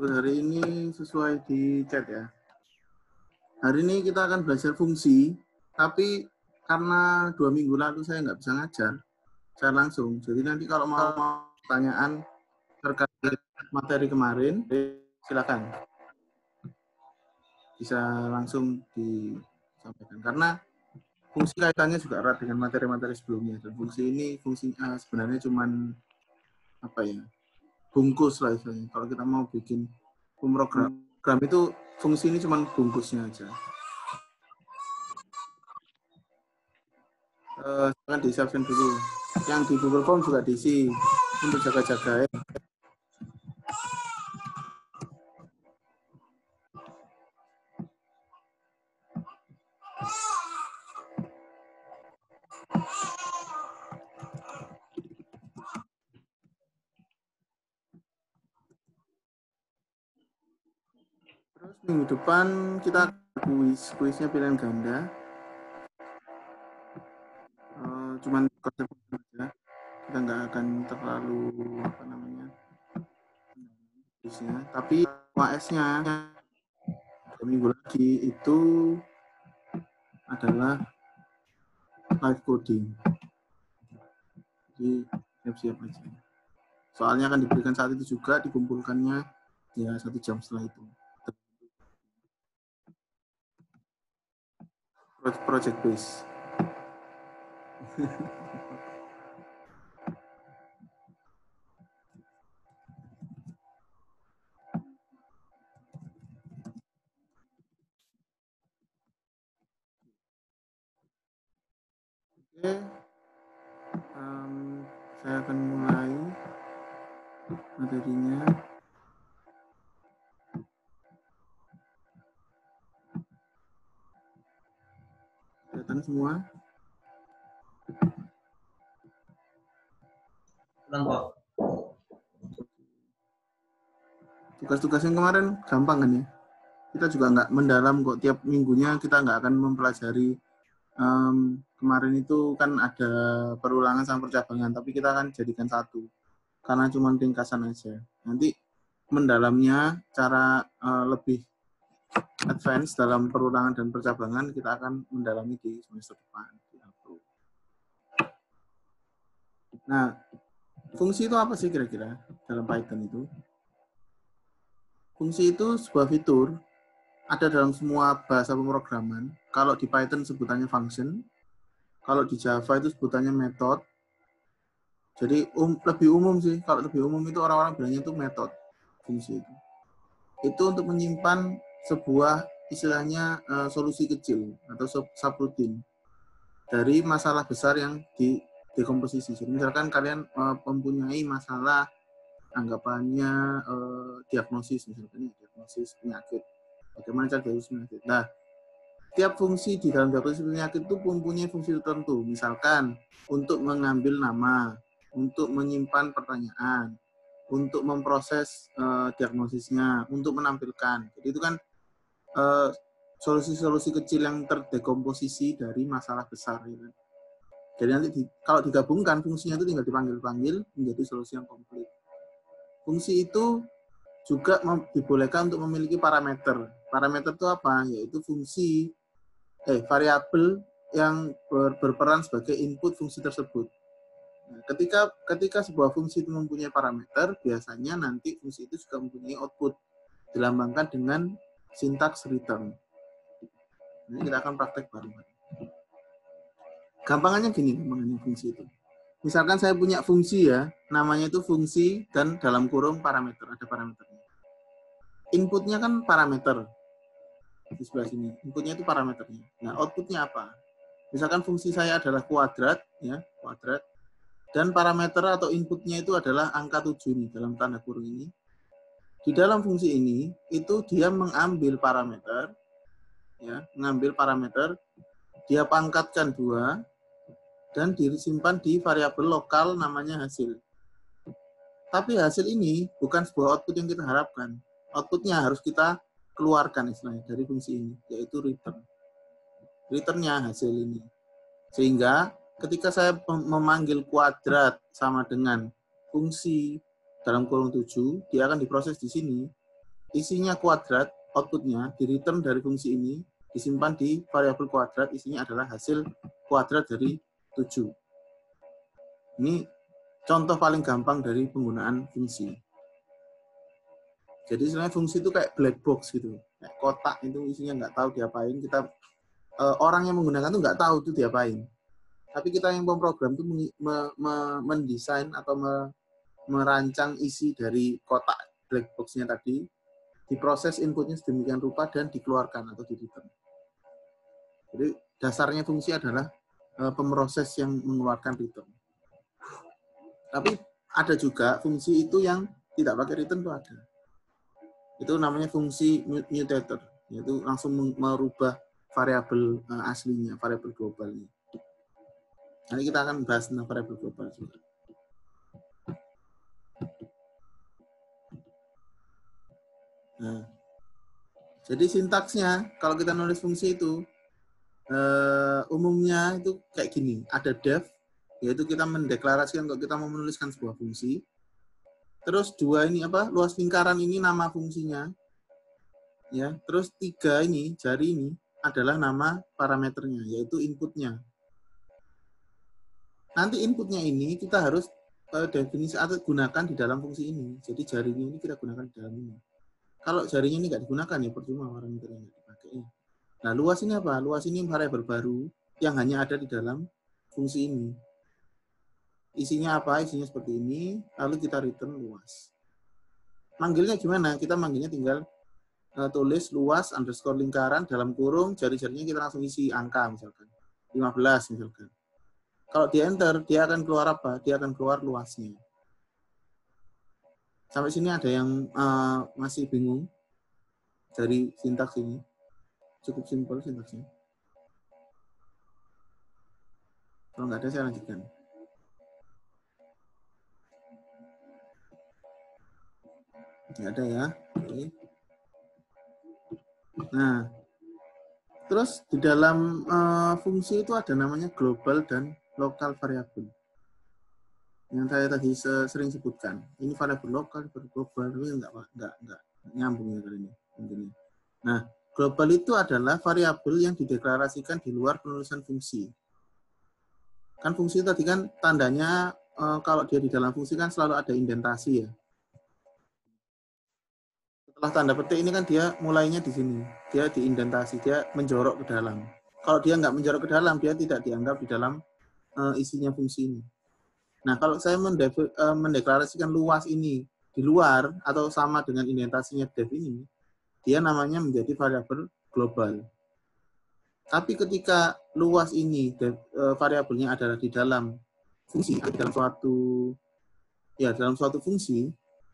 Hari ini sesuai di chat ya. Hari ini kita akan belajar fungsi, tapi karena 2 minggu lalu saya nggak bisa ngajar, saya langsung. Jadi nanti kalau mau pertanyaan terkait materi kemarin, silakan. Bisa langsung disampaikan. Karena fungsi kaitannya juga erat dengan materi-materi sebelumnya. Dan fungsi ini sebenarnya cuman apa ya, bungkus lah istilahnya. Kalau kita mau bikin program itu fungsi ini cuma bungkusnya aja. Jangan disiapkan dulu. Yang di Google Form juga diisi untuk jaga-jaga ya. Terus minggu depan kita kuisnya pilihan ganda. Cuman konsep aja. Kita nggak akan terlalu apa namanya kuisnya. Tapi UAS-nya minggu lagi itu adalah live coding. Jadi siap-siap aja. Soalnya akan diberikan saat itu juga, dikumpulkannya ya 1 jam setelah itu. Project base. Oke, saya akan mulai materinya. Kelihatan semua? Nampak. Tugas-tugas yang kemarin gampang kan ya? Kita juga nggak mendalam kok, tiap minggunya kita nggak akan mempelajari. Kemarin itu kan ada perulangan sama percabangan, tapi kita akan jadikan satu karena cuma ringkasan aja. Nanti mendalamnya cara lebih advance dalam perulangan dan percabangan kita akan mendalami di semester depan. Nah, fungsi itu apa sih kira-kira dalam Python itu? Fungsi itu sebuah fitur, ada dalam semua bahasa pemrograman. Kalau di Python sebutannya function, kalau di Java itu sebutannya method. Jadi lebih umum sih, kalau lebih umum itu orang-orang bilangnya itu method, fungsi itu. Itu untuk menyimpan sebuah istilahnya solusi kecil atau subroutine dari masalah besar yang didekomposisi. Jadi misalkan kalian mempunyai masalah anggapannya diagnosis, misalkan diagnosis penyakit. Bagaimana cara diagnosis penyakit? Nah, tiap fungsi di dalam diagnosis penyakit itu mempunyai fungsi tertentu. Misalkan untuk mengambil nama, untuk menyimpan pertanyaan, untuk memproses diagnosisnya, untuk menampilkan. Jadi itu kan solusi-solusi kecil yang terdekomposisi dari masalah besar. Ya. Jadi nanti kalau digabungkan fungsinya itu tinggal dipanggil-panggil menjadi solusi yang komplit. Fungsi itu juga dibolehkan untuk memiliki parameter. Parameter itu apa? Yaitu variabel yang berperan sebagai input fungsi tersebut. Nah, ketika sebuah fungsi itu mempunyai parameter, biasanya nanti fungsi itu juga mempunyai output, dilambangkan dengan sintaks return. Ini kita akan praktek bareng. Gampangannya gini, fungsi itu. Misalkan saya punya fungsi ya, namanya itu fungsi dan dalam kurung parameter, ada parameternya. Inputnya kan parameter di sebelah sini. Inputnya itu parameternya. Nah, outputnya apa? Misalkan fungsi saya adalah kuadrat, ya, kuadrat. Dan parameter atau inputnya itu adalah angka 7 nih, dalam tanda kurung ini. Di dalam fungsi ini, itu dia mengambil parameter, ya, dia pangkatkan 2, dan disimpan di variabel lokal namanya hasil. Tapi hasil ini bukan sebuah output yang kita harapkan. Outputnya harus kita keluarkan istilahnya dari fungsi ini, yaitu return. Returnnya hasil ini. Sehingga ketika saya memanggil kuadrat sama dengan fungsi dalam kurung 7, dia akan diproses di sini. isinya kuadrat, outputnya di return dari fungsi ini, disimpan di variabel kuadrat, isinya adalah hasil kuadrat dari 7. Ini contoh paling gampang dari penggunaan fungsi. Jadi sebenarnya fungsi itu kayak black box gitu, kayak kotak itu isinya nggak tahu diapain. Kita orang yang menggunakan itu nggak tahu itu diapain. Tapi kita yang pemrogram itu mendesain atau merancang isi dari kotak black box-nya tadi, diproses inputnya sedemikian rupa dan dikeluarkan atau di-return. Jadi dasarnya fungsi adalah pemroses yang mengeluarkan return. Tapi ada juga fungsi itu yang tidak pakai return itu ada. Itu namanya fungsi mutator, yaitu langsung merubah variabel aslinya, variabel globalnya. Nanti kita akan bahas tentang variabel global juga. Nah, jadi sintaksnya kalau kita nulis fungsi itu umumnya itu kayak gini, ada def, yaitu kita mendeklarasikan kalau kita mau menuliskan sebuah fungsi. Terus dua ini apa? Luas lingkaran ini nama fungsinya. Ya, terus 3 ini, jari ini adalah nama parameternya, yaitu inputnya. Nanti inputnya ini kita harus definisi atau gunakan di dalam fungsi ini. Jadi jarinya ini kita gunakan di dalam ini. Kalau jarinya ini nggak digunakan ya percuma parameternya nggak dipakai. Nah, luas ini apa? Luas ini variabel baru yang hanya ada di dalam fungsi ini. Isinya apa? Isinya seperti ini, lalu kita return luas. Manggilnya gimana? Kita manggilnya tinggal tulis luas underscore lingkaran dalam kurung, jari-jarinya kita langsung isi angka misalkan. 15 misalkan. Kalau di enter, dia akan keluar apa? Dia akan keluar luasnya. Sampai sini ada yang masih bingung dari sintaks ini? Cukup simpel sintaksnya. Kalau nggak ada, saya lanjutkan. Nggak ada ya. Oke. Nah, terus di dalam fungsi itu ada namanya global dan lokal variabel. Yang saya tadi sering sebutkan. Ini variabel lokal, variabel global, tapi nggak nyambung ya kali ini. Nah, global itu adalah variabel yang dideklarasikan di luar penulisan fungsi. Kan fungsi tadi kan tandanya kalau dia di dalam fungsi kan selalu ada indentasi ya. Setelah tanda petik ini kan dia mulainya di sini. Dia diindentasi, dia menjorok ke dalam. Kalau dia nggak menjorok ke dalam, dia tidak dianggap di dalam isinya fungsi ini. Nah, kalau saya mendeklarasikan luas ini di luar atau sama dengan indentasinya def ini, dia namanya menjadi variabel global. Tapi ketika luas ini variabelnya adalah di dalam fungsi, dalam suatu fungsi,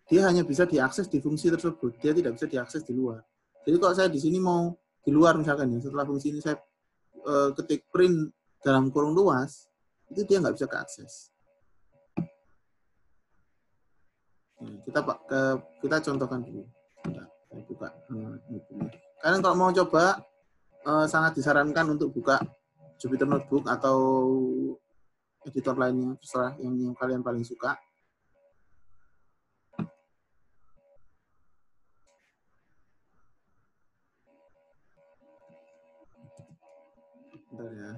dia hanya bisa diakses di fungsi tersebut. Dia tidak bisa diakses di luar. Jadi kalau saya di sini mau di luar misalkan ya, setelah fungsi ini saya ketik print dalam kurung luas, itu dia nggak bisa keakses. Kita contohkan dulu. Saya buka. Kalian kalau mau coba, sangat disarankan untuk buka Jupyter Notebook atau editor lainnya, terserah yang kalian paling suka. Bentar ya.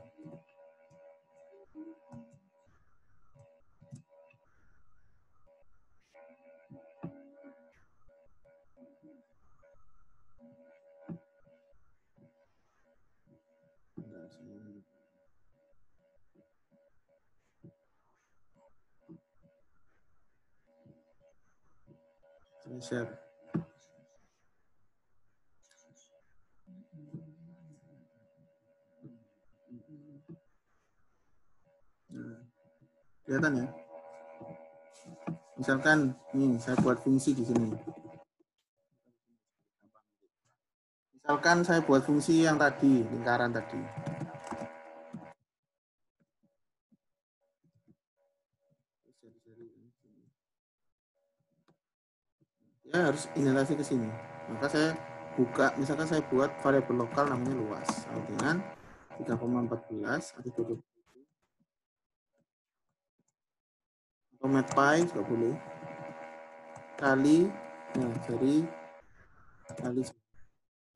Saya share. Nah, kelihatan ya? Misalkan nih saya buat fungsi di sini. Misalkan saya buat fungsi yang tadi, lingkaran tadi. Ya harus indentasi ke sini. Maka saya buka, misalkan saya buat variabel lokal namanya luas. Dengan 3,14 atau 20. Atau matpy juga boleh. Kali, nah jadi kali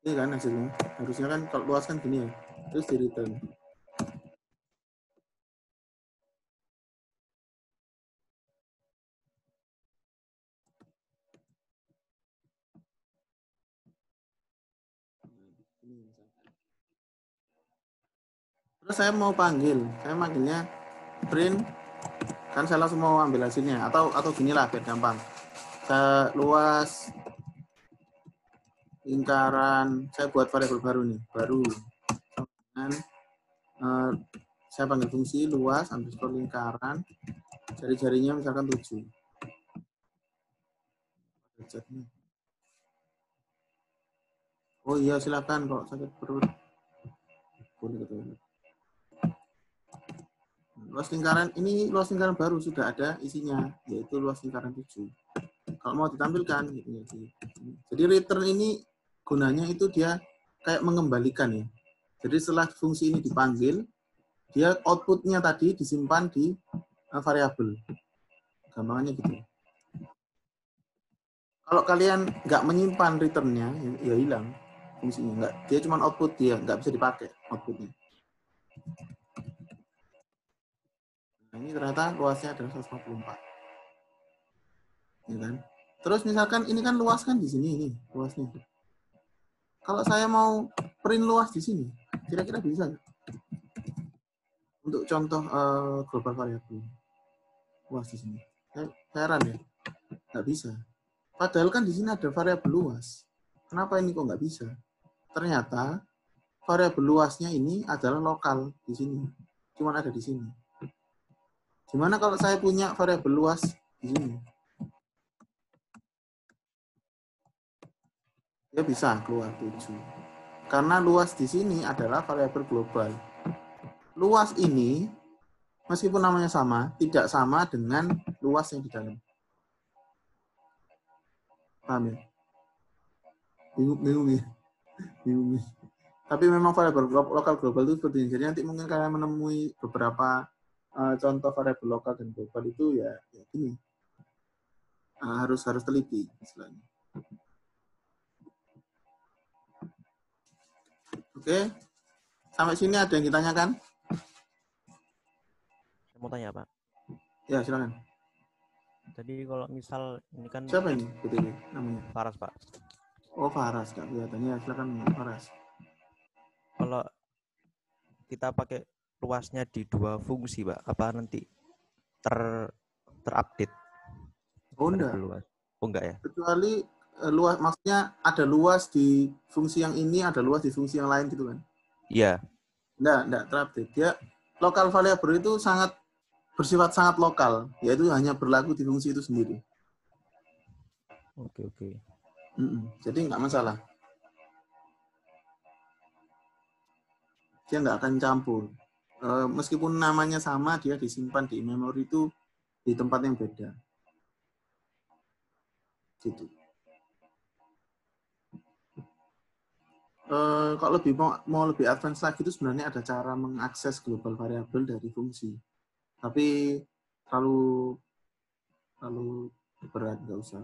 ini kan hasilnya. Harusnya kan kalau luas kan gini ya. Terus di return. Terus saya mau panggil, saya manggilnya print, kan saya langsung mau ambil hasilnya, atau gini lah biar gampang. Luas lingkaran, saya buat variabel baru nih, baru. Dan saya panggil fungsi luas underscore lingkaran, jari-jarinya misalkan 7. Oh iya silakan kalau sakit perut boleh ke toilet. Luas lingkaran ini luas lingkaran baru sudah ada isinya, yaitu luas lingkaran 7. Kalau mau ditampilkan gitu ya. Jadi return ini gunanya itu dia kayak mengembalikan ya. Jadi setelah fungsi ini dipanggil, dia outputnya tadi disimpan di variabel. Gampangannya gitu. Kalau kalian nggak menyimpan returnnya, ya hilang fungsinya. Nggak, dia cuma output, dia nggak bisa dipakai outputnya. Nah, ini ternyata luasnya adalah 154. Ya kan? Terus misalkan ini kan luas kan di sini ini luasnya. Kalau saya mau print luas di sini, kira-kira bisa nggak? Untuk contoh global variable luas di sini. Heran ya, nggak bisa. Padahal kan di sini ada variabel luas. Kenapa ini kok nggak bisa? Ternyata variabel luasnya ini adalah lokal di sini. Cuma ada di sini. Gimana kalau saya punya variabel luas di sini? Dia bisa keluar 7. Karena luas di sini adalah variabel global. Luas ini, meskipun namanya sama, tidak sama dengan luas yang di dalam. Paham ya? Bingung ya? Bingung ya? Tapi memang variabel lokal global itu seperti ini. Jadi nanti mungkin kalian menemui beberapa contoh variabel lokal dan global itu ya ini harus teliti istilahnya. Oke, sampai sini ada yang ditanyakan? Saya mau tanya Pak. Ya silakan. Jadi kalau misal ini kan siapa ini BTW namanya? Faras Pak. Oh Faras, nggak kelihatannya. Silakan Faras. Kalau kita pakai luasnya di 2 fungsi Pak, apa nanti terupdate? Oh enggak. Luas. Oh enggak ya? Kecuali luas, maksudnya ada luas di fungsi yang ini, ada luas di fungsi yang lain gitu kan? Iya. Enggak terupdate. Dia lokal variable itu bersifat sangat lokal, yaitu hanya berlaku di fungsi itu sendiri. Oke. Jadi nggak masalah. Dia nggak akan campur. Meskipun namanya sama, dia disimpan di memori itu di tempat yang beda. Gitu. Kalau mau lebih advance lagi itu sebenarnya ada cara mengakses global variable dari fungsi. Tapi terlalu berat, nggak usah.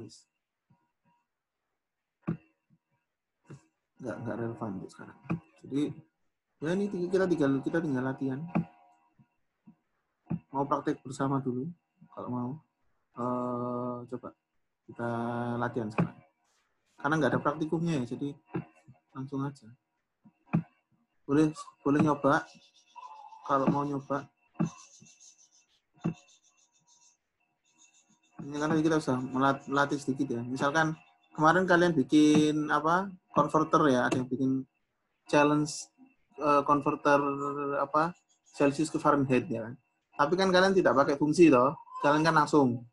Nggak relevan untuk sekarang. Jadi ya ini kita tinggal latihan. Mau praktek bersama dulu kalau mau. Coba kita latihan sekarang. Karena nggak ada praktikumnya ya, jadi langsung aja. Boleh nyoba kalau mau nyoba. Ini kan kita usah melatih sedikit ya. Misalkan kemarin kalian bikin converter ya, ada yang bikin challenge converter Celsius ke Fahrenheit ya kan. Tapi kan kalian tidak pakai fungsi toh, kalian kan langsung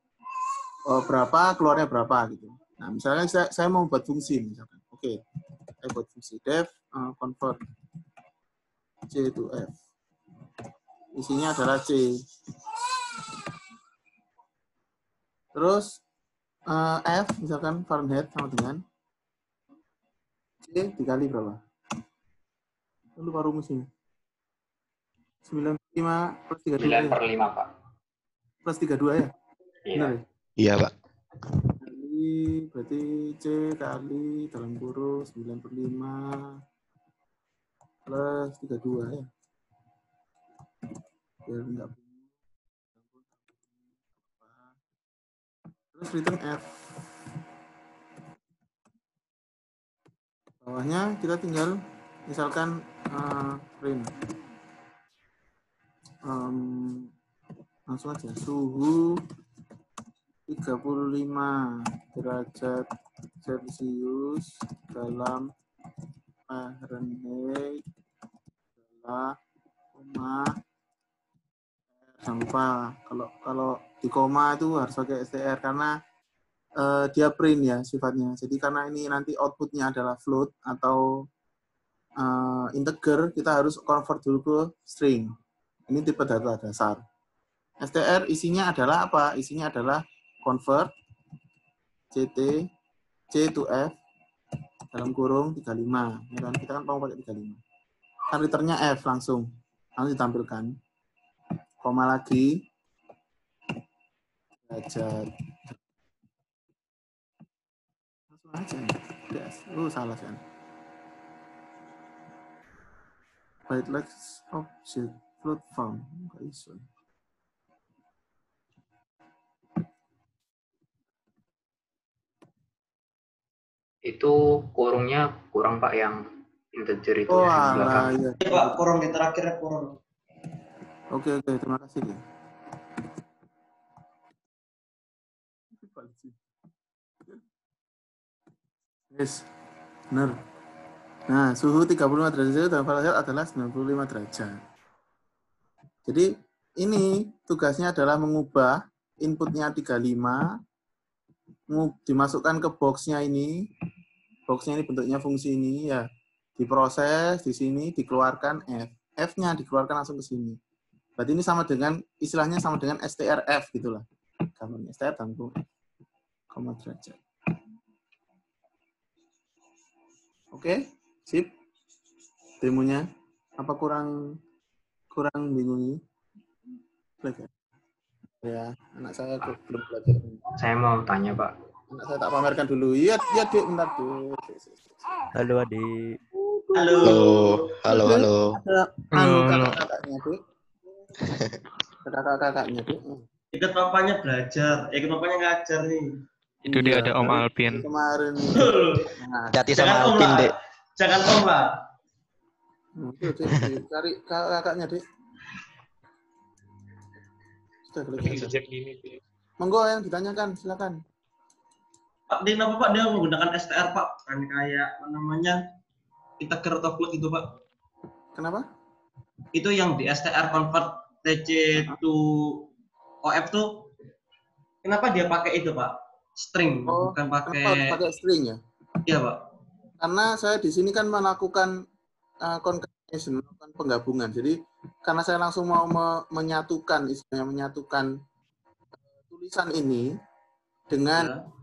berapa keluarnya berapa gitu. Nah misalnya saya mau buat fungsi misalkan, oke, saya buat fungsi def convert C to F, isinya adalah C. Terus F misalkan Fahrenheit sama dengan C dikali berapa? Lupa rumusnya. 95 plus 32 9/5 Pak. Plus 32 ya? Iya. Benar ya? Iya Pak. Kali berarti C kali dalam kurung 95 plus 32 ya. Biar enggak. Terus return F. Bawahnya kita tinggal misalkan print. Langsung aja suhu 35 derajat Celcius dalam Fahrenheit adalah koma. Jangan lupa kalau di koma itu harus pakai str karena dia print ya sifatnya. Jadi karena ini nanti outputnya adalah float atau integer, kita harus convert dulu ke string. Ini tipe data dasar. str isinya adalah apa? Isinya adalah convert ct c to f dalam kurung 35. Ya kan? Kita kan mau pakai 35. Kan returnnya f langsung ditampilkan. Koma lagi derajat. Langsung aja. Yes. Salah kan. Byte like object float form. Enggak iso. Itu kurungnya kurang Pak yang integer itu Oh, yang alah, belakang. iya. Pak, kurang di terakhirnya kurang. Oke, terima kasih. Yes, benar. Nah, suhu 35 derajat dan Fahrenheit adalah 95 derajat. Jadi, ini tugasnya adalah mengubah inputnya 35, dimasukkan ke box-nya ini. Box-nya ini bentuknya fungsi ini, ya. Diproses di sini, dikeluarkan F. F-nya dikeluarkan langsung ke sini. Berarti ini sama dengan, istilahnya sama dengan strf gitulah. Gambarnya str tanggung koma derajat. Oke, sip. Demonya apa kurang bingung? Belajar. Ya, anak saya belum belajar. Saya mau tanya Pak. Anak saya tak pamerkan dulu. Iya, Dik, bentar, Dik. Halo adik. Halo. Ada Halo. kakak-kakaknya, Dik. Kakak-kakaknya, Dik. Ikut papanya belajar, ikut papanya ngajar nih. Itu dia ada Om Alvin. Kemarin. Nah, Jati sama Om Alvin, lah. Dek. Jangan Om lah. Cari kakaknya, Dik. Sudah Lagi selesai. sejak dini. Dek. Monggo yang ditanyakan, silakan. Pak, dia kenapa Pak dia menggunakan STR Pak? Kan kayak apa namanya integer atau float itu Pak. Kenapa? Itu yang di STR convert TC to OF tuh. Kenapa dia pakai itu Pak? String, bukan Kenapa pakai. pakai string ya? Iya Pak. Karena saya di sini kan melakukan concatenation, melakukan penggabungan. Jadi karena saya langsung mau menyatukan, istilahnya menyatukan tulisan ini dengan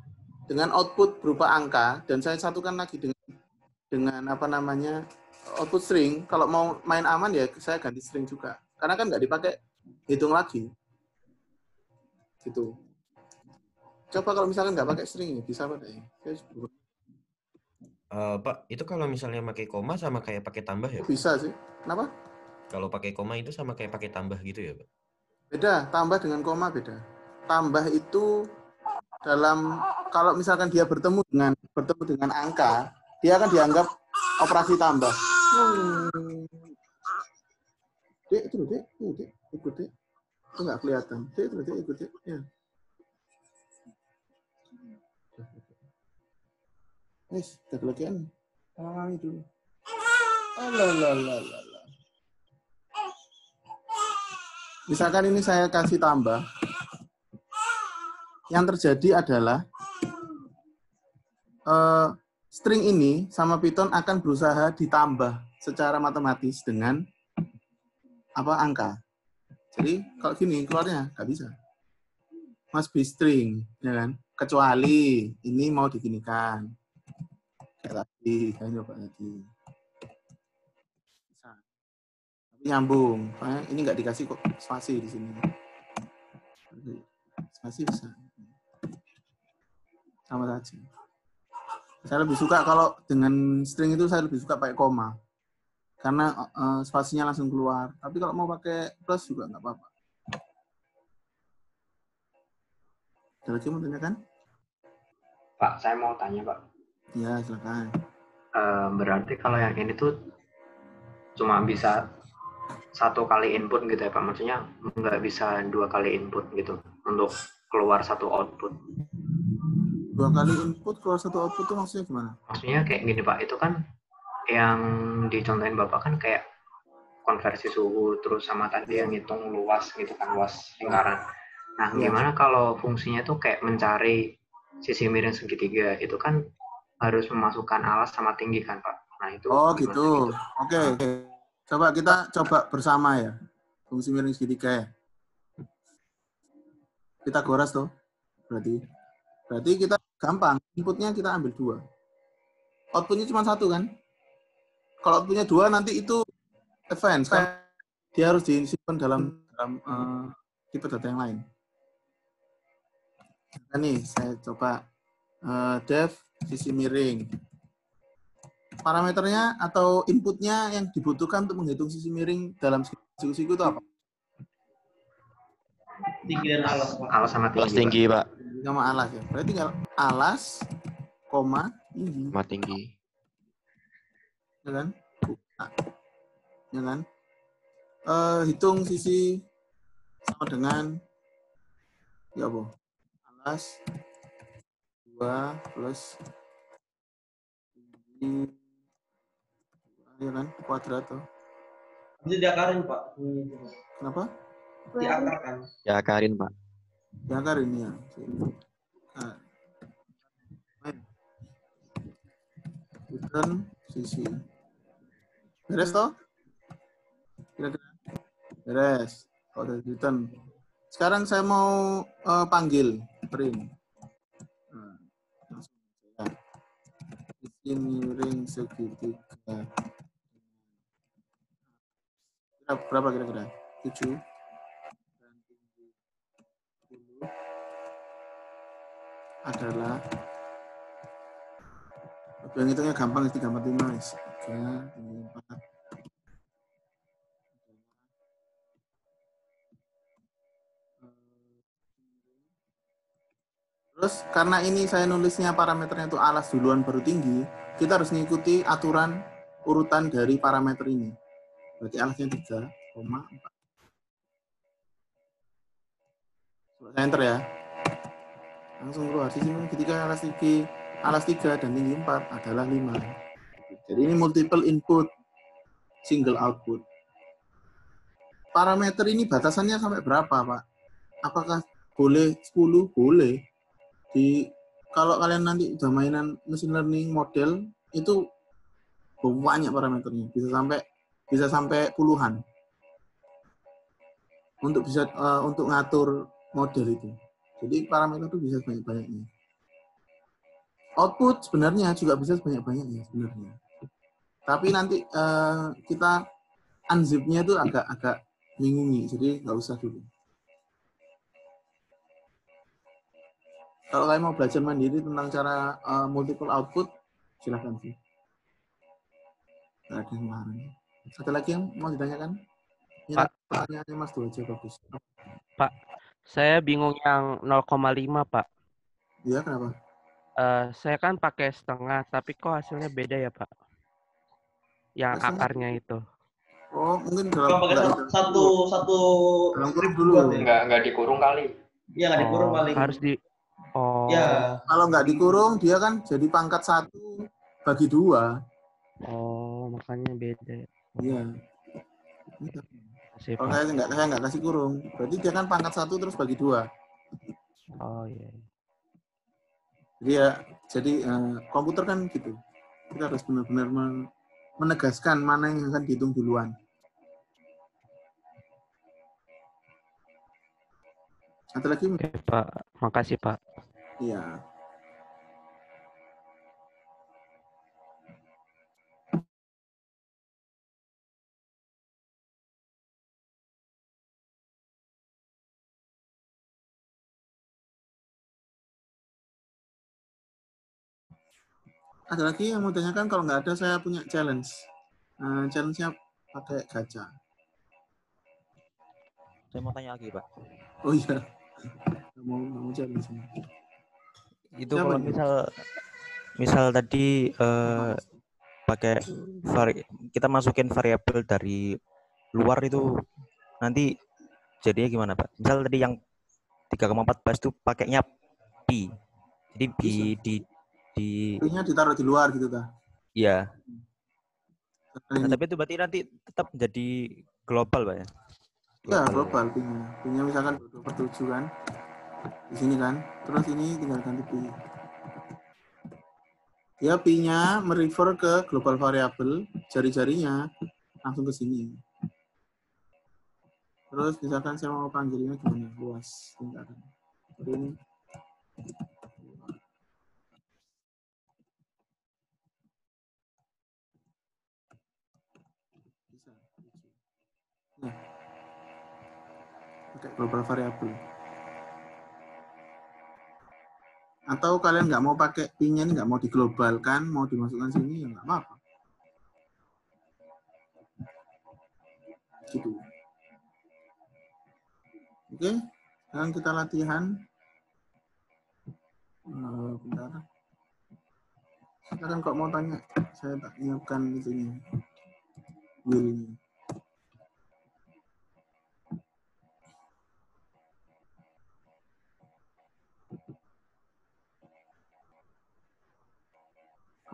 output berupa angka, dan saya satukan lagi dengan apa namanya output string. Kalau mau main aman ya saya ganti string juga. Karena kan nggak dipakai hitung lagi. Gitu. Coba kalau misalkan nggak pakai string bisa apa ya? Pak, itu kalau misalnya pakai koma sama kayak pakai tambah ya? Bisa sih. Kenapa? Kalau pakai koma itu sama kayak pakai tambah gitu ya, Pak? Beda, tambah dengan koma beda. Tambah itu kalau misalkan dia bertemu dengan angka, dia akan dianggap operasi tambah. Dek, itu loh, Dek. Ikut, Dek. Itu nggak kelihatan. Dek, itu loh, Dek, ikut, Dek. Ya. Udah kelebihan. Ini dulu. Alah. Misalkan ini saya kasih tambah. Yang terjadi adalah string ini sama Python akan berusaha ditambah secara matematis dengan angka. Jadi kalau gini keluarnya nggak bisa. Must be string, ya kan? Kecuali ini mau diginikan. Kayak tadi, saya coba tadi. Bisa. Tapi nyambung. Soalnya ini nggak dikasih kok spasi di sini. Spasi bisa. sama saja. Saya lebih suka kalau dengan string itu saya lebih suka pakai koma. Karena spasinya langsung keluar. Tapi kalau mau pakai plus juga nggak apa-apa. Ada lagi mau tanyakan? Pak, saya mau tanya, Pak. Ya, silakan. Berarti kalau yang ini tuh cuma bisa satu kali input gitu ya, Pak? Maksudnya nggak bisa 2 kali input gitu untuk keluar satu output. 2 kali input, keluar 1 output itu maksudnya gimana? Maksudnya kayak gini, Pak. Itu kan yang dicontohin Bapak kan kayak konversi suhu, terus sama tadi yang ngitung luas gitu kan, luas lingkaran. Nah, Ya. gimana kalau fungsinya tuh kayak mencari sisi miring segitiga? Itu kan harus memasukkan alas sama tinggi kan, Pak? Nah, itu Oh gimana gitu. Oke. Coba kita bersama ya. Fungsi miring segitiga ya. Pitagoras tuh. Berarti kita gampang. Inputnya kita ambil 2. Outputnya cuma 1 kan? Kalau outputnya 2 nanti itu advance kan? Dia harus disimpan dalam tipe data yang lain. Nah, nih saya coba def sisi miring. Parameternya atau inputnya yang dibutuhkan untuk menghitung sisi miring dalam siku-siku itu apa? Tinggi dan alas, Pak. alas sama Plus tinggi, tinggi, Pak. Sama alas ya. Berarti tinggal alas, koma, tinggi. Sama tinggi. Ya kan? Ya kan? Hitung sisi sama dengan ya apa? Alas 2 plus tinggi, ya kan? Kuadrat tuh. Bisa diakarin, Pak. Kenapa? Diakarkan. Diakarin, Pak. Diakar ini ya. Nah, return sisi. Beres toh? Kira-kira beres. Kalau udah return. Sekarang saya mau panggil print. Nah, langsung ya. Sisi miring segitiga. Berapa kira-kira? 7. Dan tinggi 10 adalah yang hitungnya gampang, 3/5 guys. 3, tinggi 4. Terus karena ini saya nulisnya parameternya itu alas duluan baru tinggi, kita harus mengikuti aturan urutan dari parameter ini. Berarti alasnya 3,4. Saya enter ya. Langsung keluar sisi ketika alas 3 dan tinggi 4 adalah 5. Jadi ini multiple input, single output. Parameter ini batasannya sampai berapa, Pak? Apakah boleh 10? Boleh. Kalau kalian nanti udah mainan machine learning model itu banyak parameternya, bisa sampai puluhan untuk ngatur model itu. Jadi parameter itu bisa banyak-banyaknya. Output sebenarnya juga bisa sebanyak-banyaknya sebenarnya. Tapi nanti kita unzip-nya itu agak bingungi, jadi nggak usah dulu. Kalau kalian mau belajar mandiri tentang cara multiple output, silahkan sih. Nggak ada yang larang. Satu lagi yang mau ditanyakan? Ini Pak. Pertanyaannya Mas tuh aja bagus. Pak, saya bingung yang 0,5, Pak. Iya, kenapa? Saya kan pakai setengah, tapi kok hasilnya beda ya, Pak? Yang Setengah. akarnya itu. Oh, mungkin Kalau pakai satu dalam kurung strip dulu. buat ya. Nggak dikurung kali. Iya, nggak dikurung paling. Harus di. Oh. Ya. Kalau nggak dikurung, dia kan jadi pangkat 1 bagi 2. Oh, makanya beda. Iya. Kasih, Kalau Pak. saya nggak kasih kurung, berarti dia kan pangkat 1 terus bagi 2. Oh iya. Jadi komputer kan gitu. Kita harus benar-benar menegaskan mana yang akan dihitung duluan. Satu lagi? Oke, Pak. Makasih, Pak. Iya. Ada lagi yang mau tanyakan? Kalau nggak ada, saya punya challenge. Challenge-nya pakai gacha. Saya mau tanya lagi, Pak. Oh iya, mau challenge. Itu Siapa kalau ini? misal tadi pakai kita masukin variabel dari luar itu nanti jadinya gimana, Pak? Misal tadi yang 3,14 itu pakainya pi. Jadi di Pi-nya ditaruh di luar gitu ta. ya. Nah, Ini. tapi itu berarti nanti tetap jadi global, Pak ya? Ya, global pi-nya. Pi-nya misalkan 2/7 kan. Di sini kan. Terus ini tinggal ganti pi. Ya, pi-nya merefer ke global variable, jari-jarinya langsung ke sini. Terus misalkan saya mau panggilnya gimana? Luas. Tingkatan. Ini. Bisa. Nah, pakai global variable. Atau kalian nggak mau pakai pi-nya ini, nggak mau diglobalkan, mau dimasukkan sini, ya nggak apa-apa. Gitu. Oke, sekarang kita latihan. Bentar. Sekarang kok mau tanya, saya tak nyiapkan itunya. Will-nya.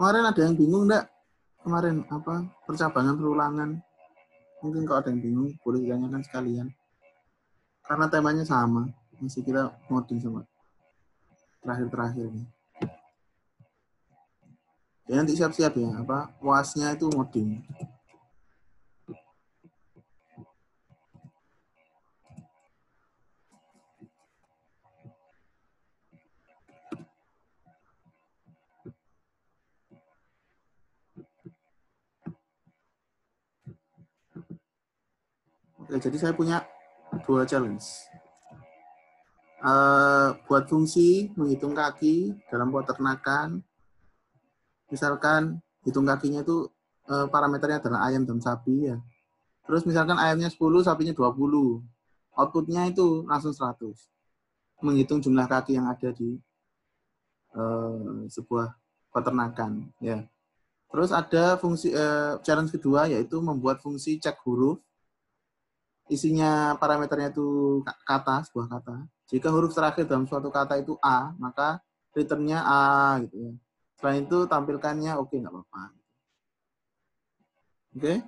Kemarin ada yang bingung enggak? Kemarin apa percabangan perulangan? Mungkin kalau ada yang bingung boleh ditanyakan sekalian. Karena temanya sama, masih kita ngoding sama terakhir-terakhir nih. Ya, nanti siap-siap ya, apa UAS-nya itu ngoding. Oke, jadi saya punya 2 challenge. Buat fungsi menghitung kaki dalam peternakan. Misalkan hitung kakinya itu parameternya adalah ayam dan sapi ya. Terus misalkan ayamnya 10, sapinya 20. Outputnya itu langsung 100. Menghitung jumlah kaki yang ada di sebuah peternakan ya. Terus ada fungsi challenge kedua yaitu membuat fungsi cek huruf. Isinya parameternya itu kata, sebuah kata. Jika huruf terakhir dalam suatu kata itu A, maka returnnya A gitu ya. Selain itu tampilkannya oke, nggak apa-apa. Oke.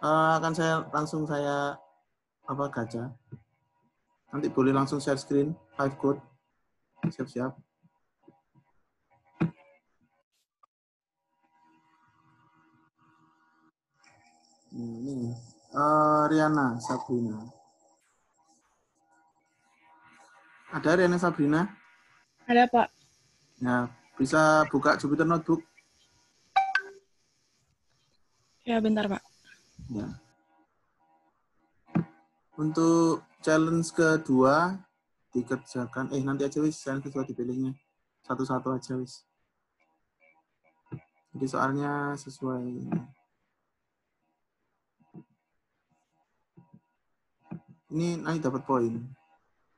Akan saya gacha. Nanti boleh langsung share screen, 5 code. Siap-siap. Ini Riana Sabrina. Ada Riana Sabrina? Ada, Pak. Ya, bisa buka Jupyter Notebook. Ya, bentar, Pak. Ya. Untuk challenge kedua dikerjakan, nanti aja wis, challenge kedua dipilihnya. Satu-satu aja wis. Jadi soalnya sesuai. Ini nanti dapat poin.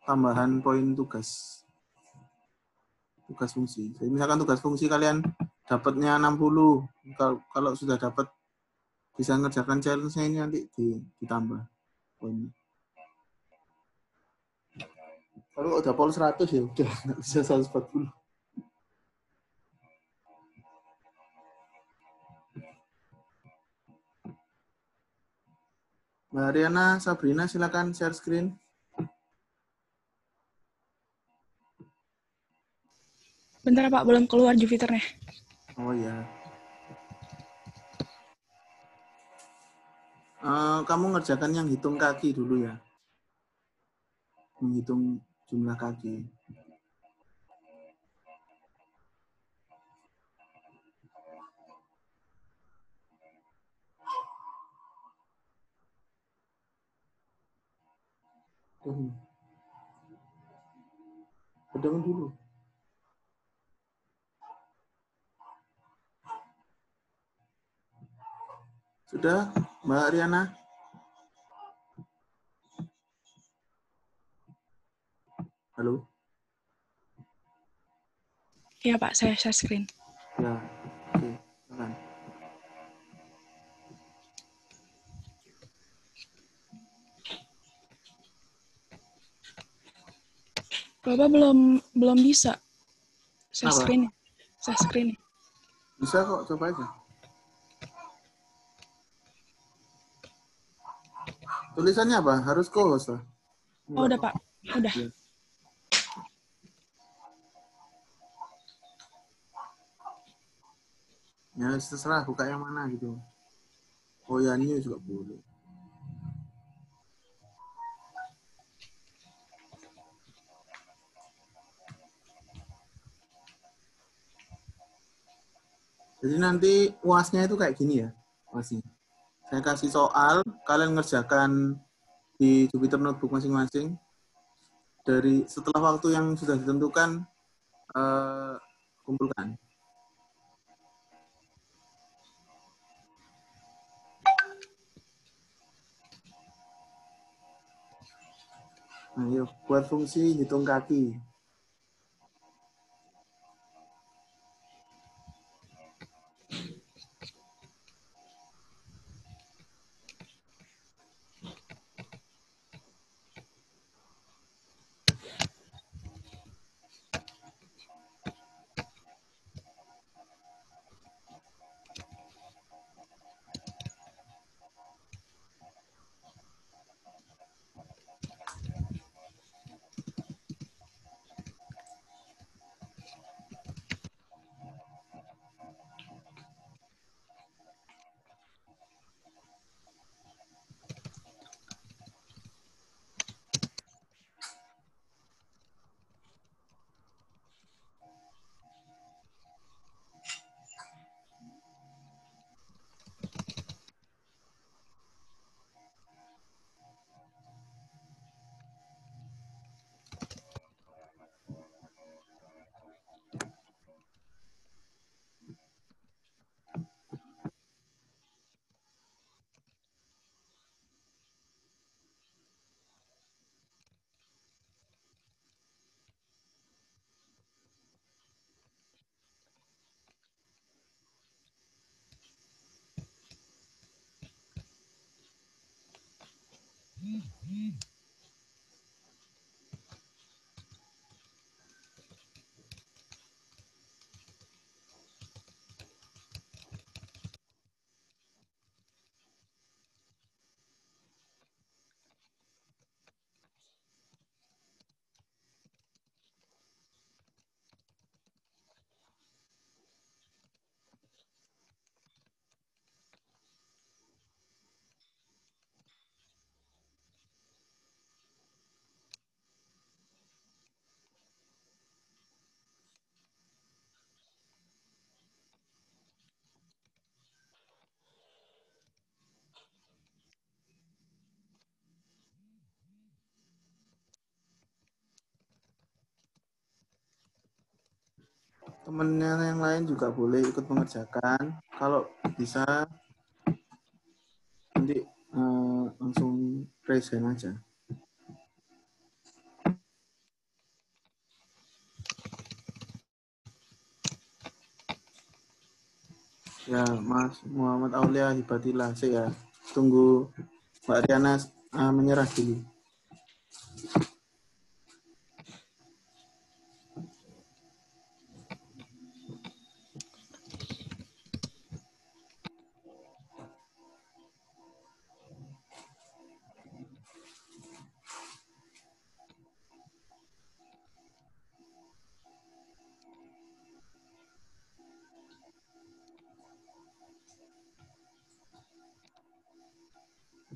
Tambahan poin tugas. Tugas fungsi. Jadi misalkan tugas fungsi kalian dapatnya 60. Kalau sudah dapat bisa ngerjakan challenge-nya ini nanti ditambah poinnya. Kalau udah pol 100 ya udah nggak bisa 140. Mbak Riana, Sabrina silakan share screen. Bentar, Pak. Belum keluar Jupiternya. Oh ya. Kamu ngerjakan yang hitung kaki dulu ya. Menghitung jumlah kaki. Pedang dulu. Sudah, Mbak Riana? Halo? Iya Pak, saya share screen. Ya, oke. Silakan. Bapak belum bisa share Kenapa? screen. Share screen. Bisa kok, coba aja. Tulisannya apa? Harus co-host lah. Oh, udah Pak. Udah. Ya. Ya, terserah buka yang mana gitu. Oh ya, new juga boleh. Jadi nanti UASnya itu kayak gini ya, UASnya. Saya kasih soal, kalian ngerjakan di Jupyter Notebook masing-masing. Dari setelah waktu yang sudah ditentukan, kumpulkan. Nah, yuk, buat fungsi hitung kaki. Temennya yang lain juga boleh ikut mengerjakan. Kalau bisa, nanti langsung raise hand aja. Ya, Mas Muhammad Aulia Hibatillah. Saya tunggu Mbak Riana menyerah dulu.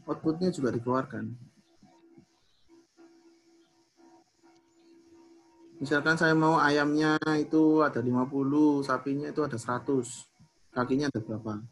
Outputnya juga dikeluarkan. Misalkan saya mau ayamnya itu ada 50, sapinya itu ada 100. Kakinya ada berapa?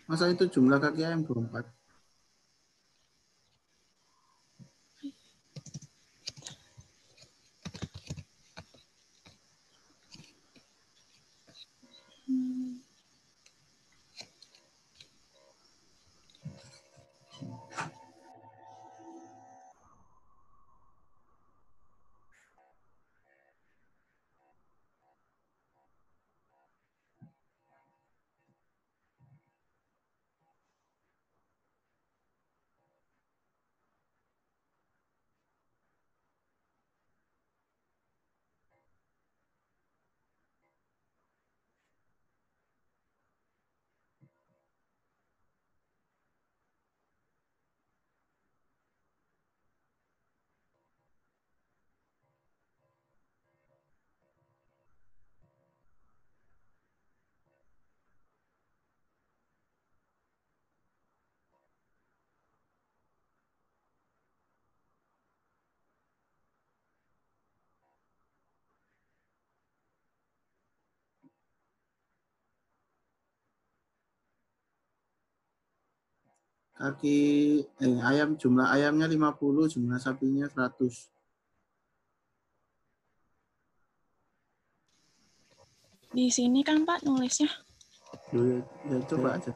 Masa itu jumlah kaki ayam 24? Ayam, jumlah ayamnya 50, jumlah sapinya 100. Di sini kan Pak nulisnya. Ya, coba aja.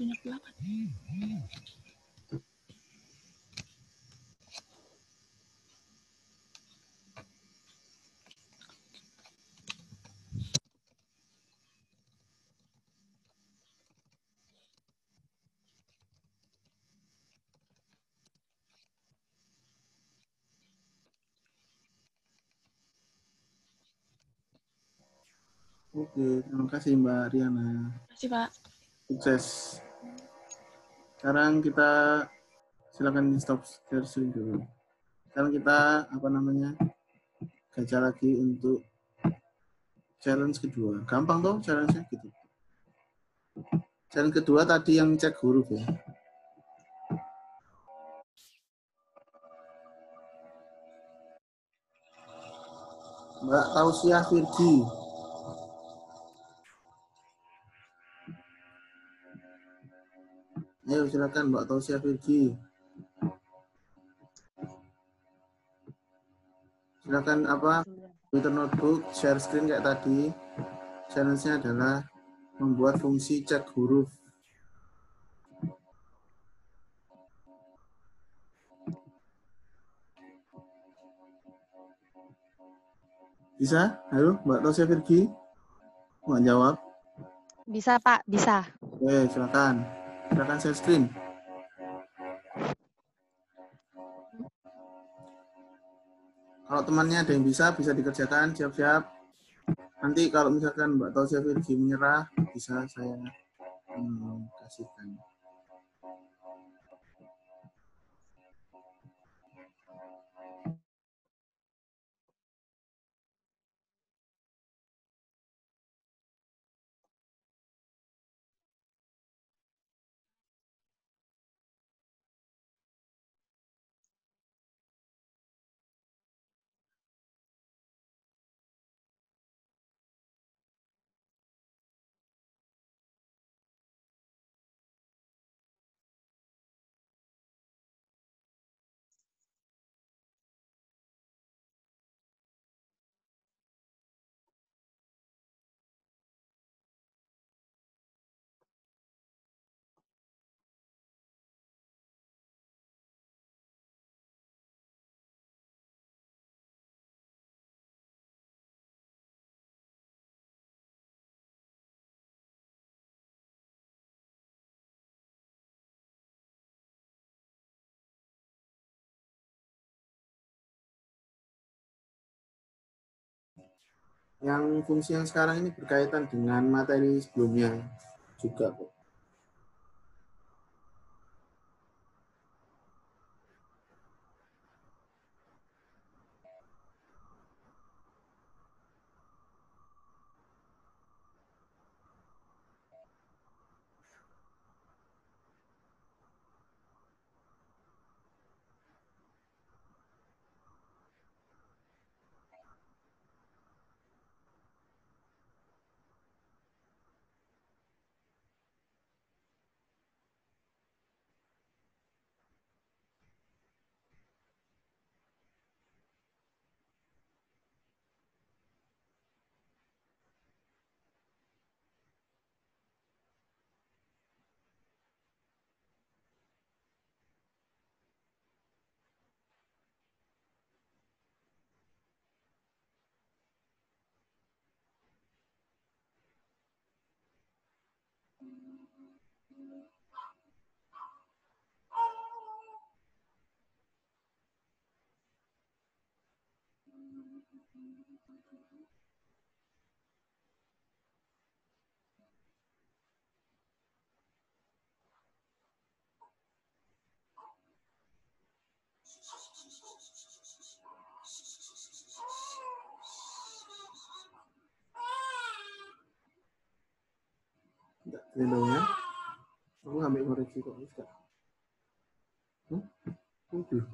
Banyak banget. Oke, terima kasih Mbak Riana. Terima kasih Pak. Sukses. Sekarang kita silakan di stop share screen dulu. Sekarang kita gacha lagi untuk challenge kedua. Gampang toh challenge-nya gitu. Challenge kedua tadi yang cek huruf ya. Mbak Tausiah Virgi. Ayo silakan Mbak Tausiah Virgi. Silakan Twitter notebook, share screen kayak tadi. Challenge-nya adalah membuat fungsi cek huruf. Bisa? Halo, Mbak Tausiah Virgi? Mau jawab? Bisa, Pak. Bisa. Oke, silakan. Silakan share screen. Kalau temannya ada yang bisa dikerjakan, siap-siap. Nanti kalau misalkan Mbak Tausiah Virgi menyerah, bisa saya kasihkan. Yang fungsi yang sekarang ini berkaitan dengan materi sebelumnya juga, kok. Enggak, gendongnya. Aku ambil koreksi kok. Enggak. Belum.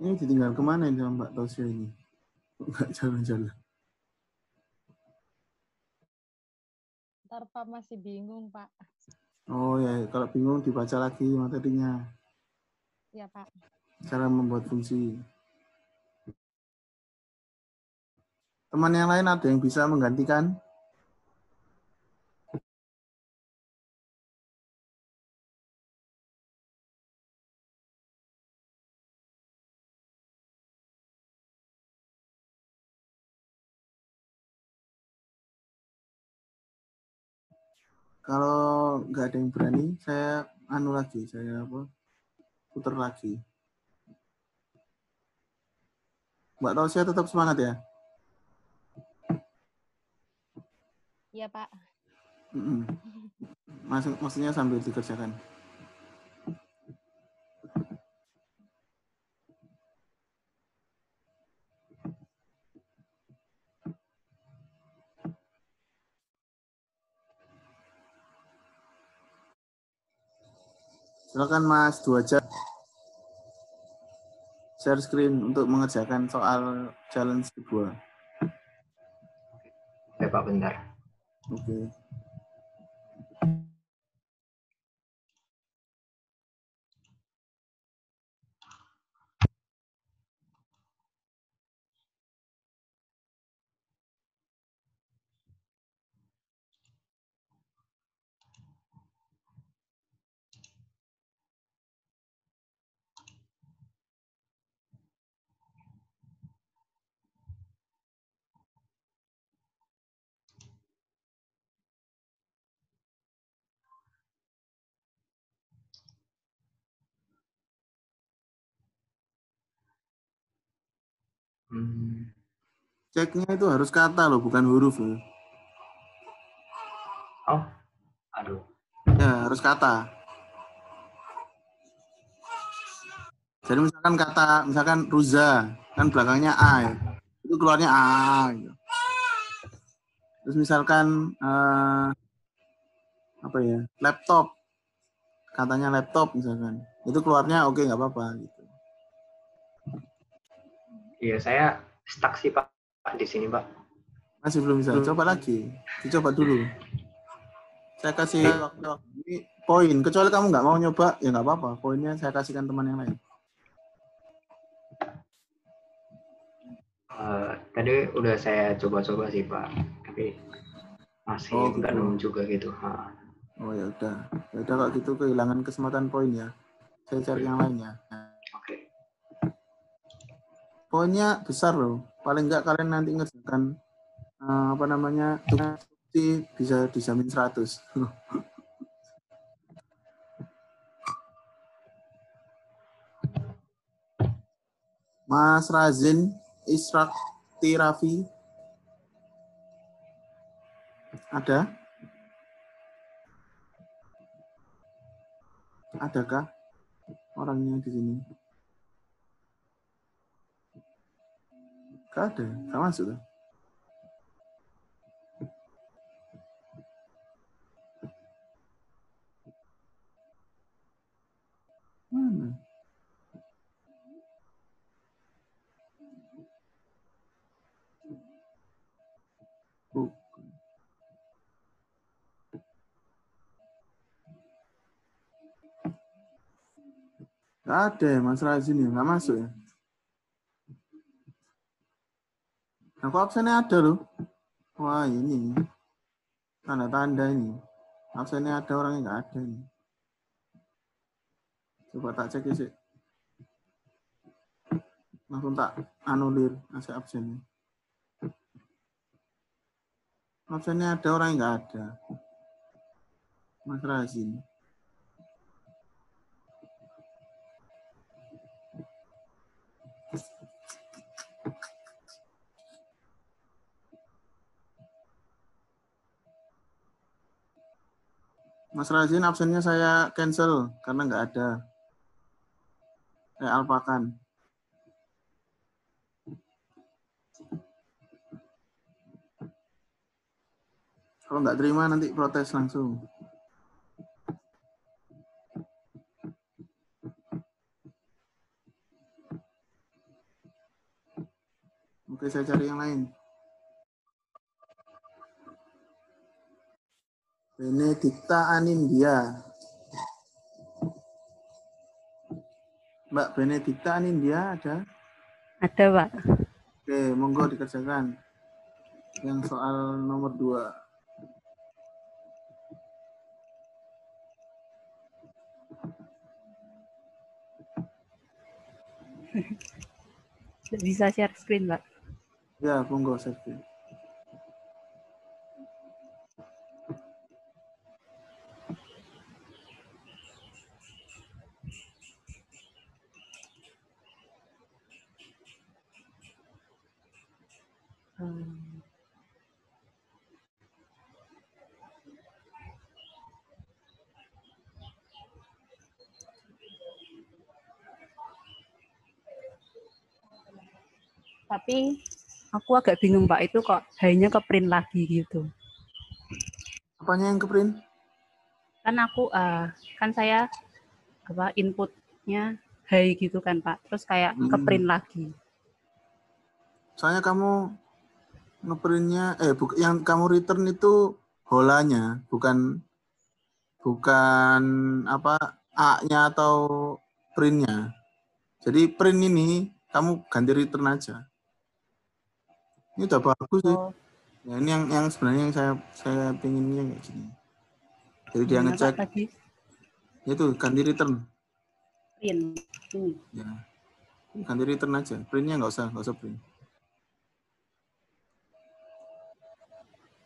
Ini ditinggal kemana ini sama Mbak Tosya ini? Enggak jalan-jalan. Ntar Pak masih bingung, Pak. Oh ya, kalau bingung dibaca lagi materinya. Ya, Pak. Cara membuat fungsi. Teman yang lain ada yang bisa menggantikan? Kalau nggak ada yang berani, saya anu lagi, saya putar lagi. Mbak Tosya tetap semangat ya? Iya, Pak. Maksudnya sambil dikerjakan. Silakan Mas, 2 jam. Share screen untuk mengerjakan soal challenge kedua. Oke Pak, bentar. Oke. Ceknya itu harus kata loh, bukan huruf loh. Oh, aduh. Ya, harus kata. Jadi misalkan Ruza, kan belakangnya A, ya. Itu keluarnya A. Gitu. Terus misalkan apa ya, laptop, katanya laptop misalkan, itu keluarnya oke, nggak apa-apa gitu. Iya, saya stuck sih Pak di sini Pak. Masih belum bisa, coba lagi, dicoba dulu. Saya kasih waktu ini poin, kecuali kamu nggak mau nyoba, ya nggak apa-apa, poinnya saya kasihkan teman yang lain. Tadi udah saya coba-coba sih Pak, tapi masih nggak nemu juga gitu. Oh ya udah kalau gitu kehilangan kesempatan poin ya. Saya cari yang lainnya. Oke. Poinnya besar loh. Paling nggak kalian nanti ngerjakan apa namanya, bisa dijamin 100. Mas Razin Israk Tirafi ada? Adakah orangnya di sini? Gak ada, gak masuk kan? Mana? Gak ada ya Mas Razin ya, gak masuk ya. Aku absennya ada loh. Wah ini tanda-tanda ini. Absennya ada, orangnya nggak ada ini. Coba tak cek sih. Langsung tak anulir ngasih absennya. Absennya ada, orangnya nggak ada. Mas Razin. Mas Razin absennya saya cancel karena nggak ada. Saya alpakan. Kalau nggak terima nanti protes langsung. Oke, saya cari yang lain. Benedikta Anindya. Mbak Benedikta Anindya ada? Ada, Pak. Oke, monggo dikerjakan. Yang soal nomor 2. Bisa share screen, Pak. Ya, monggo share screen. Tapi aku agak bingung, Pak. Itu kok hanya ke print lagi gitu. Apanya yang ke print? Kan aku, kan saya inputnya high gitu kan Pak. Terus kayak ke print lagi. Soalnya kamu ngeprintnya, yang kamu return itu holanya, bukan apa A-nya atau printnya. Jadi print ini kamu ganti return aja. Ini udah bagus sih. Ya, ini yang sebenarnya yang saya pinginnya kayak gini. Jadi dia ngecek. Itu ganti return. Print. Ya. Ganti return aja. Printnya nggak usah print.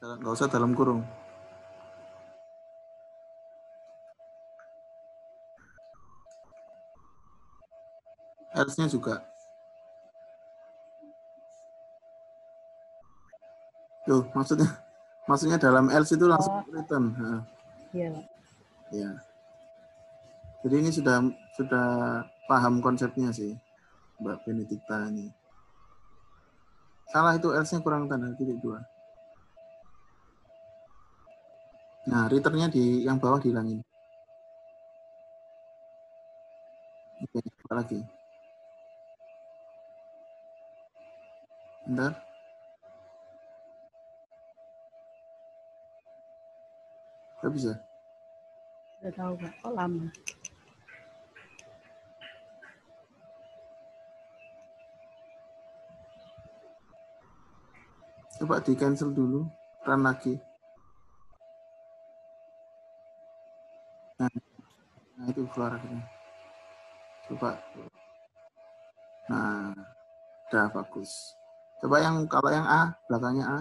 Nggak usah dalam kurung. Else-nya juga. Tuh, maksudnya dalam else itu langsung return. Iya. Ya. Jadi ini sudah paham konsepnya sih, Mbak Benedikta ini. Salah itu else-nya kurang tanda titik 2. Nah, return-nya di yang bawah dihilangin. Oke, apa lagi? Bentar. Gak bisa. Udah tahu Pak, kok lama. Coba di cancel dulu, run lagi. Nah itu keluar akhirnya. Coba. Nah, udah bagus. Coba kalau yang A, belakangnya A.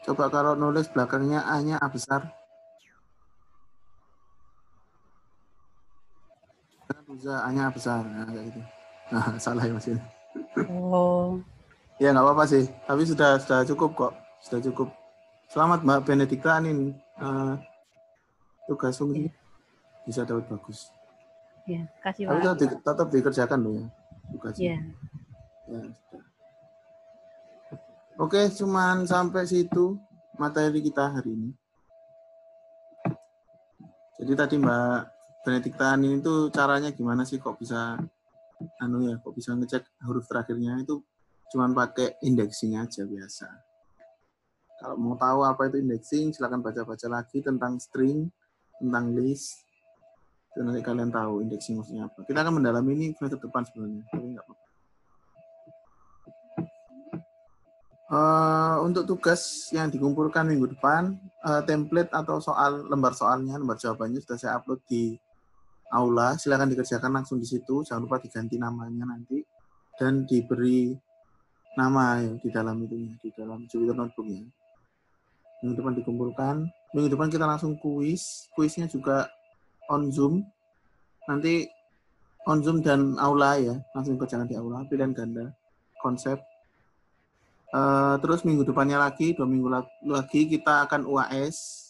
Coba kalau nulis belakangnya A-nya A besar. A-nya A besar. Nah, kayak gitu. Nah, salah ya Mas. Oh. Ya nggak apa-apa sih. Tapi sudah cukup kok. Sudah cukup. Selamat Mbak Benedikta Anin. Tugas fungsi bisa dapat bagus. Ya, kasih Pak. Tapi tetap dikerjakan loh ya tugasnya. Iya. Ya, sudah. Oke, cuman sampai situ materi kita hari ini. Jadi tadi Mbak Benedikta Anin itu caranya gimana sih kok bisa kok bisa ngecek huruf terakhirnya itu cuman pakai indexing aja biasa. Kalau mau tahu apa itu indexing, silakan baca-baca lagi tentang string, tentang list. Itu nanti kalian tahu indexing maksudnya apa. Kita akan mendalami ini semester depan sebenarnya, tapi nggak apa-apa. Untuk tugas yang dikumpulkan minggu depan, template atau lembar soalnya, lembar jawabannya sudah saya upload di Aula. Silakan dikerjakan langsung di situ. Jangan lupa diganti namanya nanti dan diberi nama ya di dalam itu ya, di dalam Jupyter Notebook ya. Minggu depan dikumpulkan. Minggu depan kita langsung kuis. Kuisnya juga on Zoom. Nanti on Zoom dan Aula ya, langsung kerjakan di Aula. Pilihan ganda, konsep. Terus minggu depannya lagi, 2 minggu lagi kita akan UAS.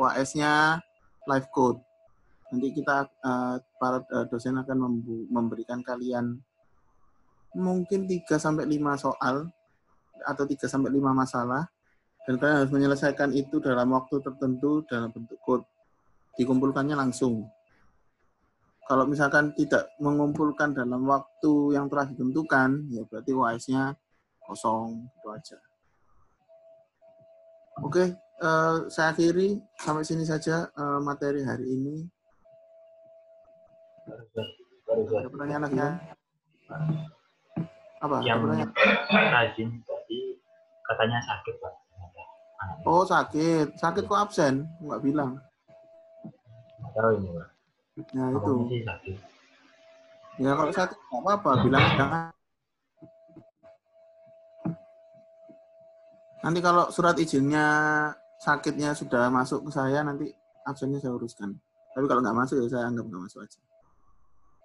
UAS-nya live code. Nanti kita para dosen akan memberikan kalian mungkin 3-5 soal atau 3-5 masalah dan kalian harus menyelesaikan itu dalam waktu tertentu dalam bentuk code. Dikumpulkannya langsung. Kalau misalkan tidak mengumpulkan dalam waktu yang telah ditentukan, ya berarti UAS-nya kosong, itu aja. Oke, saya akhiri sampai sini saja materi hari ini. Ada pertanyaan lagi kan? Apa? Yang rajin tadi katanya sakit Pak. Oh sakit kok absen? Nggak bilang. Nggak tahu ini Pak. Nah itu. Sih sakit. Ya kalau sakit nggak apa-apa, bilang jangan. Nanti kalau surat izinnya sakitnya sudah masuk ke saya, nanti absennya saya uruskan. Tapi kalau nggak masuk ya saya anggap nggak masuk aja.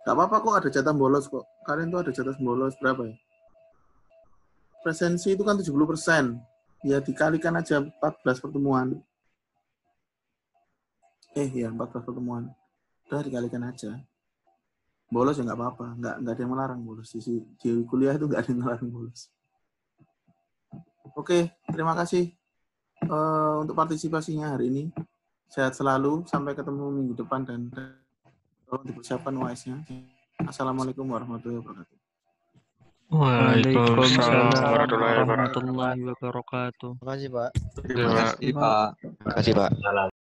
Nggak apa-apa kok, ada jatah bolos kok. Kalian tuh ada jatah bolos berapa ya? Presensi itu kan 70%. Ya dikalikan aja 14 pertemuan. Ya 14 pertemuan. Udah dikalikan aja. Bolos ya nggak apa-apa. Nggak ada yang melarang bolos. Di kuliah itu nggak ada yang melarang bolos. Oke, terima kasih. untuk partisipasinya hari ini. Sehat selalu, sampai ketemu minggu depan dan dipersiapkan UAS-nya. Assalamualaikum warahmatullahi wabarakatuh. Waalaikumsalam warahmatullahi wabarakatuh. Terima kasih, Pak. Terima kasih, Pak. Salam.